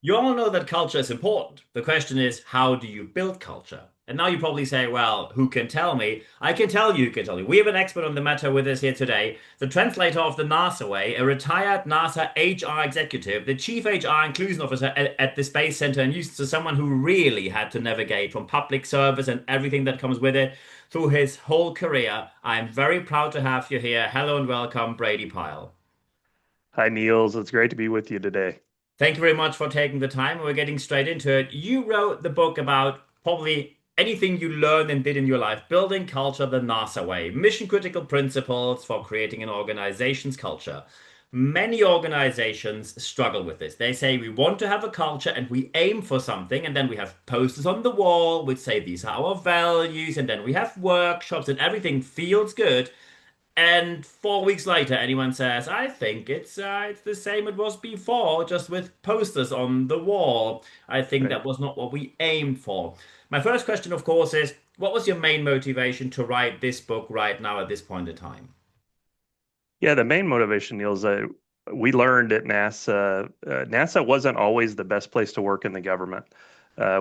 You all know that culture is important. The question is, how do you build culture? And now you probably say, well, who can tell me? I can tell you, who can tell you. We have an expert on the matter with us here today, the translator of the NASA way, a retired NASA HR executive, the chief HR inclusion officer at the Space Center in Houston, so someone who really had to navigate from public service and everything that comes with it through his whole career. I'm very proud to have you here. Hello and welcome, Brady Pyle. Hi, Niels. It's great to be with you today. Thank you very much for taking the time. We're getting straight into it. You wrote the book about probably anything you learned and did in your life, building culture the NASA way, mission critical principles for creating an organization's culture. Many organizations struggle with this. They say we want to have a culture and we aim for something, and then we have posters on the wall which say these are our values, and then we have workshops and everything feels good. And 4 weeks later, anyone says, "I think it's the same it was before, just with posters on the wall." I think Right. that was not what we aimed for. My first question, of course, is what was your main motivation to write this book right now at this point in time? Yeah, the main motivation, Niels, we learned at NASA, NASA wasn't always the best place to work in the government.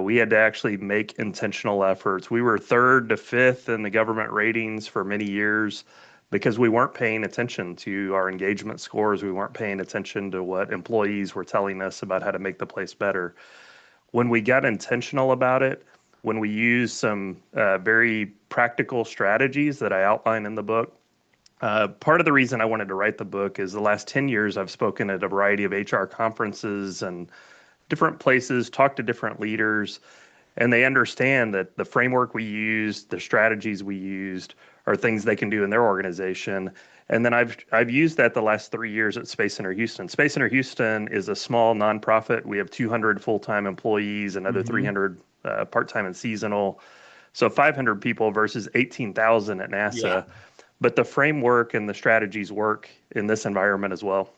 We had to actually make intentional efforts. We were third to fifth in the government ratings for many years because we weren't paying attention to our engagement scores. We weren't paying attention to what employees were telling us about how to make the place better. When we got intentional about it, when we used some very practical strategies that I outline in the book, part of the reason I wanted to write the book is the last 10 years I've spoken at a variety of HR conferences and different places, talked to different leaders, and they understand that the framework we used, the strategies we used, are things they can do in their organization. And then I've used that the last 3 years at Space Center Houston. Space Center Houston is a small nonprofit. We have 200 full-time employees, another Hmm. 300 part-time and seasonal. So 500 people versus 18,000 at Yeah. NASA. But the framework and the strategies work in this environment as well.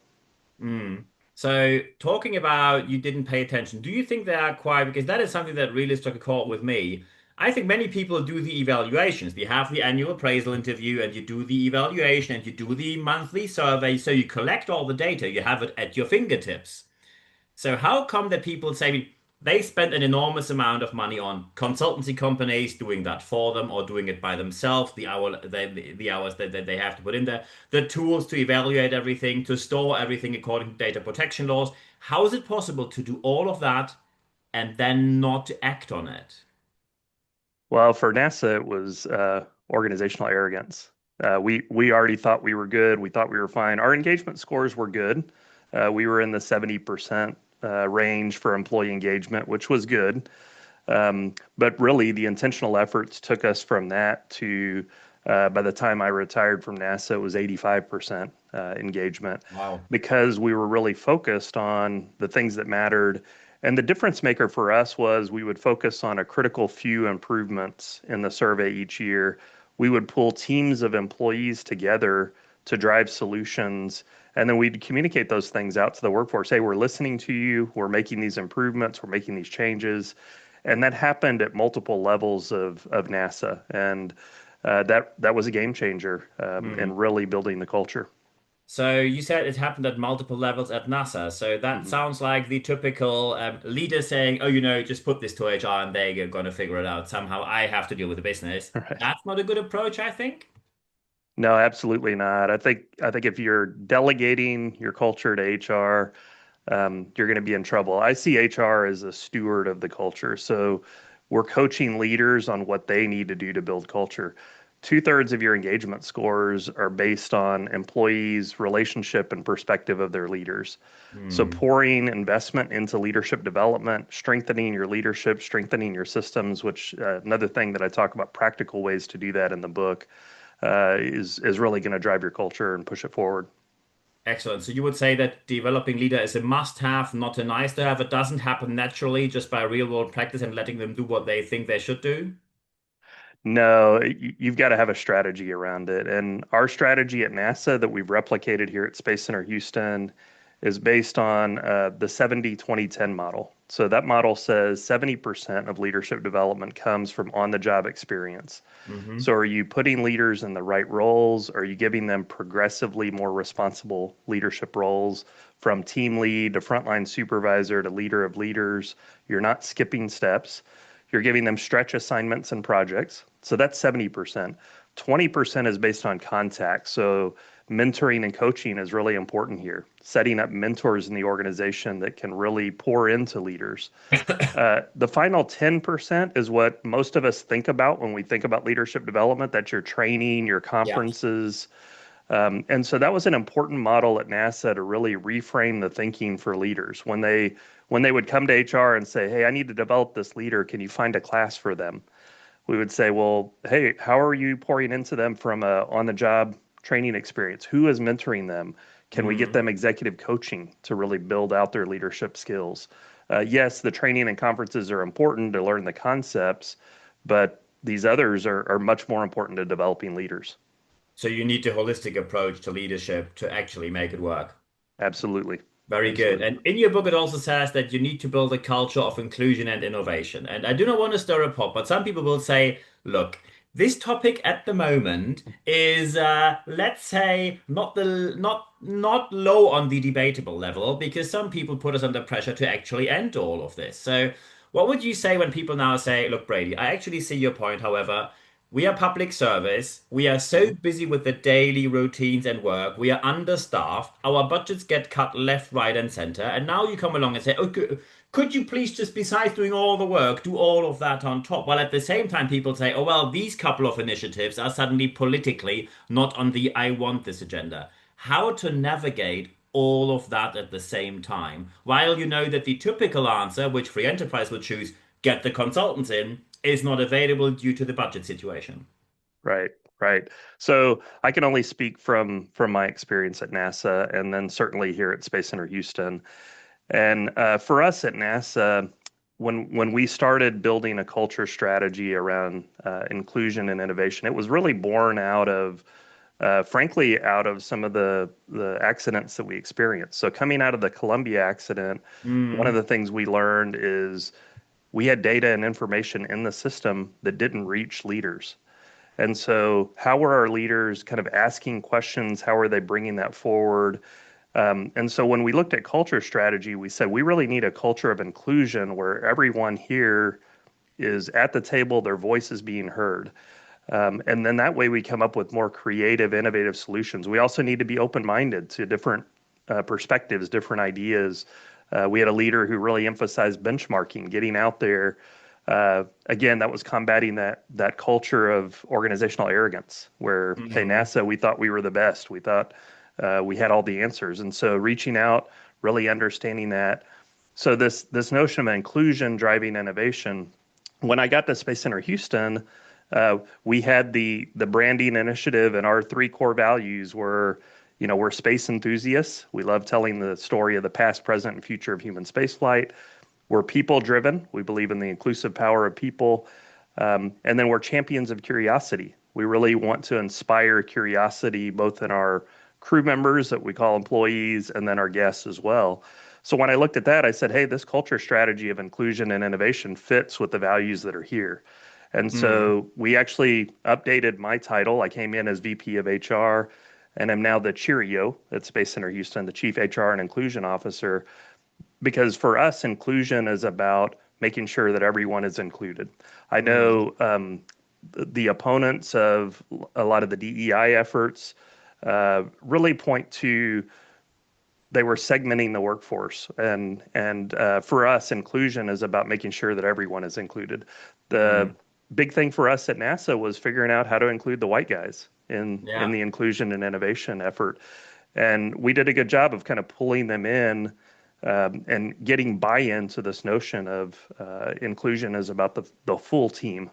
Mm. So, talking about you didn't pay attention, do you think they are quite, because that is something that really struck a chord with me. I think many people do the evaluations. You have the annual appraisal interview and you do the evaluation and you do the monthly survey. So you collect all the data, you have it at your fingertips. So how come that people say they spent an enormous amount of money on consultancy companies doing that for them or doing it by themselves, the hours that they have to put in there, the tools to evaluate everything, to store everything according to data protection laws. How is it possible to do all of that and then not act on it? Well, for NASA, it was organizational arrogance. We already thought we were good. We thought we were fine. Our engagement scores were good. We were in the 70% range for employee engagement, which was good. But really, the intentional efforts took us from that to, by the time I retired from NASA, it was 85% engagement Wow. because we were really focused on the things that mattered. And the difference maker for us was we would focus on a critical few improvements in the survey each year. We would pull teams of employees together to drive solutions. And then we'd communicate those things out to the workforce. Hey, we're listening to you. We're making these improvements. We're making these changes. And that happened at multiple levels of NASA. And that was a game changer in Hmm. really building the culture. So you said it happened at multiple levels at NASA. So that Mhm. sounds like the typical leader saying, "Oh, just put this to HR and they're going to figure it out. Somehow I have to deal with the business." Right. That's not a good approach, I think. No, absolutely not. I think if you're delegating your culture to HR, you're going to be in trouble. I see HR as a steward of the culture. So we're coaching leaders on what they need to do to build culture. Two-thirds of your engagement scores are based on employees' relationship and perspective of their leaders. So Hmm. pouring investment into leadership development, strengthening your leadership, strengthening your systems, which another thing that I talk about practical ways to do that in the book is really going to drive your culture and push it forward. Excellent. So you would say that developing leader is a must-have, not a nice-to-have. It doesn't happen naturally just by real-world practice and letting them do what they think they should do. No, you've got to have a strategy around it. And our strategy at NASA that we've replicated here at Space Center Houston is based on the 70-20-10 model. So that model says 70% of leadership development comes from on-the-job experience. Hmm. So are you putting leaders in the right roles? Are you giving them progressively more responsible leadership roles? from team lead to frontline supervisor to leader of leaders. You're not skipping steps. You're giving them stretch assignments and projects. So that's 70%. 20% is based on contact. So mentoring and coaching is really important here. Setting up mentors in the organization that can really pour into leaders. The final 10% is what most of us think about when we think about leadership development. That's your training, your Yeah. conferences. And so that was an important model at NASA to really reframe the thinking for leaders. When they would come to HR and say, "Hey, I need to develop this leader. Can you find a class for them?" We would say, "Well, hey, how are you pouring into them from a on-the-job training experience? Who is mentoring them? Can we get Mm. them executive coaching to really build out their leadership skills?" Yes, the training and conferences are important to learn the concepts, but these others are much more important to developing leaders. So you need a holistic approach to leadership to actually make it work. Absolutely. Very good. Absolutely. And in your book, it also says that you need to build a culture of inclusion and innovation. And I do not want to stir a pot, but some people will say, look, this topic at the moment is, let's say, not low on the debatable level, because some people put us under pressure to actually end all of this. So, what would you say when people now say, look, Brady, I actually see your point. However, we are public service. We are so Mhm. busy with the daily routines and work. We are understaffed. Our budgets get cut left, right, and center. And now you come along and say, okay, could you please just, besides doing all the work, do all of that on top? While at the same time, people say, oh, well, these couple of initiatives are suddenly politically not on the I want this agenda. How to navigate all of that at the same time, while you know that the typical answer, which free enterprise would choose, get the consultants in, is not available due to the budget situation. Right, right. So I can only speak from my experience at NASA, and then certainly here at Space Center Houston. And for us at NASA, when we started building a culture strategy around inclusion and innovation, it was really born out of, frankly, out of some of the accidents that we experienced. So coming out of the Columbia accident, one of Mm, the things we learned is we had data and information in the system that didn't reach leaders. And so, how were our leaders kind of asking questions? How are they bringing that forward? And so, when we looked at culture strategy, we said we really need a culture of inclusion where everyone here is at the table, their voice is being heard. And then that way we come up with more creative, innovative solutions. We also need to be open minded to different perspectives, different ideas. We had a leader who really emphasized benchmarking, getting out there. Again, that was combating that culture of organizational arrogance, where, hey, mm, NASA, we thought we were the best. We thought we had all the answers, and so reaching out, really understanding that. So this notion of inclusion driving innovation. When I got to Space Center Houston, we had the branding initiative, and our three core values were, we're space enthusiasts. We love telling the story of the past, present, and future of human spaceflight. We're people driven. We believe in the inclusive power of people. And then we're champions of curiosity. We really want to inspire curiosity both in our crew members that we call employees and then our guests as well. So when I looked at that, I said, hey, this culture strategy of inclusion and innovation fits with the values that are here. And mm. so we actually updated my title. I came in as VP of HR and I'm now the Cheerio at Space Center Houston, the Chief HR and Inclusion Officer, because for us, inclusion is about making sure that everyone is included. I Mm. know the opponents of a lot of the DEI efforts really point to they were segmenting the workforce, and for us, inclusion is about making sure that everyone is included. The Mm. big thing for us at NASA was figuring out how to include the white guys in Yeah. the inclusion and innovation effort, and we did a good job of kind of pulling them in and getting buy-in to this notion of inclusion is about the full team.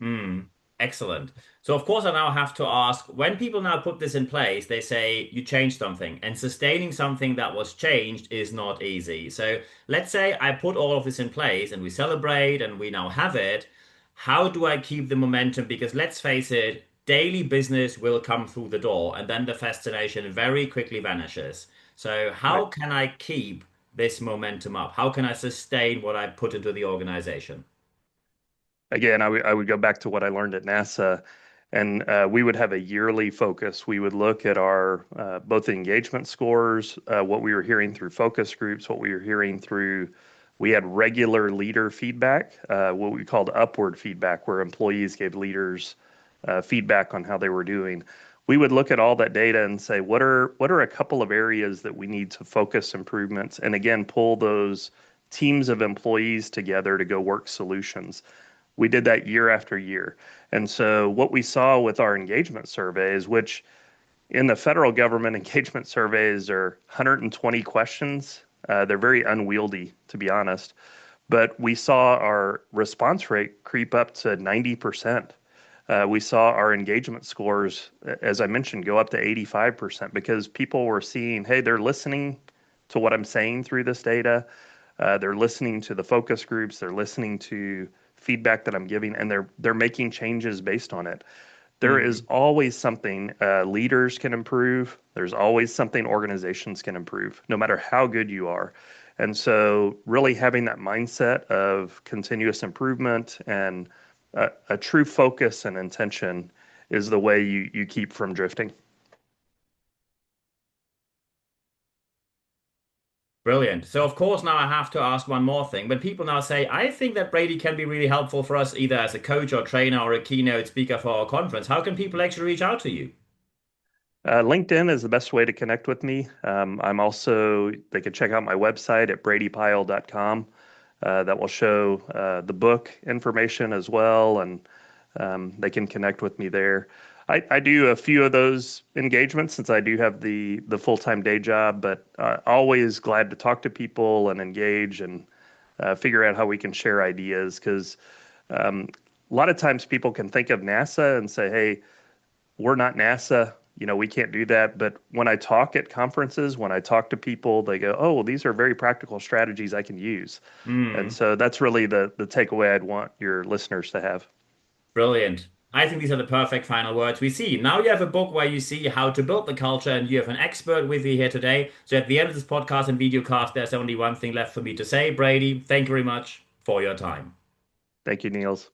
Mm. Excellent. So, of course, I now have to ask, when people now put this in place, they say you changed something, and sustaining something that was changed is not easy. So, let's say I put all of this in place and we celebrate and we now have it. How do I keep the momentum? Because let's face it, daily business will come through the door, and then the fascination very quickly vanishes. So, Right. how can I keep this momentum up? How can I sustain what I put into the organization? Again, I would go back to what I learned at NASA. And we would have a yearly focus. We would look at our both engagement scores, what we were hearing through focus groups, what we were hearing through. We had regular leader feedback, what we called upward feedback, where employees gave leaders feedback on how they were doing. We would look at all that data and say, what are a couple of areas that we need to focus improvements, and again, pull those teams of employees together to go work solutions. We did that year after year. And so what we saw with our engagement surveys, which in the federal government engagement surveys are 120 questions. They're very unwieldy, to be honest. But we saw our response rate creep up to 90%. We saw our engagement scores, as I mentioned, go up to 85% because people were seeing, hey, they're listening to what I'm saying through this data. They're listening to the focus groups. They're listening to feedback that I'm giving, and they're making changes based on it. There is Hmm. always something leaders can improve. There's always something organizations can improve, no matter how good you are. And so, really having that mindset of continuous improvement and a true focus and intention is the way you keep from drifting. Brilliant. So, of course, now I have to ask one more thing. When people now say, I think that Brady can be really helpful for us, either as a coach or trainer or a keynote speaker for our conference, how can people actually reach out to you? LinkedIn is the best way to connect with me. I'm also, they can check out my website at bradypyle.com. That will show the book information as well, and they can connect with me there. I do a few of those engagements since I do have the full-time day job, but always glad to talk to people and engage and figure out how we can share ideas because um, a lot of times people can think of NASA and say, hey, we're not NASA. We can't do that. But when I talk at conferences, when I talk to people, they go, oh, well, these are very practical strategies I can use. And Hmm. so that's really the takeaway I'd want your listeners to have. Brilliant. I think these are the perfect final words we see. Now you have a book where you see how to build the culture, and you have an expert with you here today. So at the end of this podcast and video cast, there's only one thing left for me to say. Brady, thank you very much for your time. Thank you, Niels.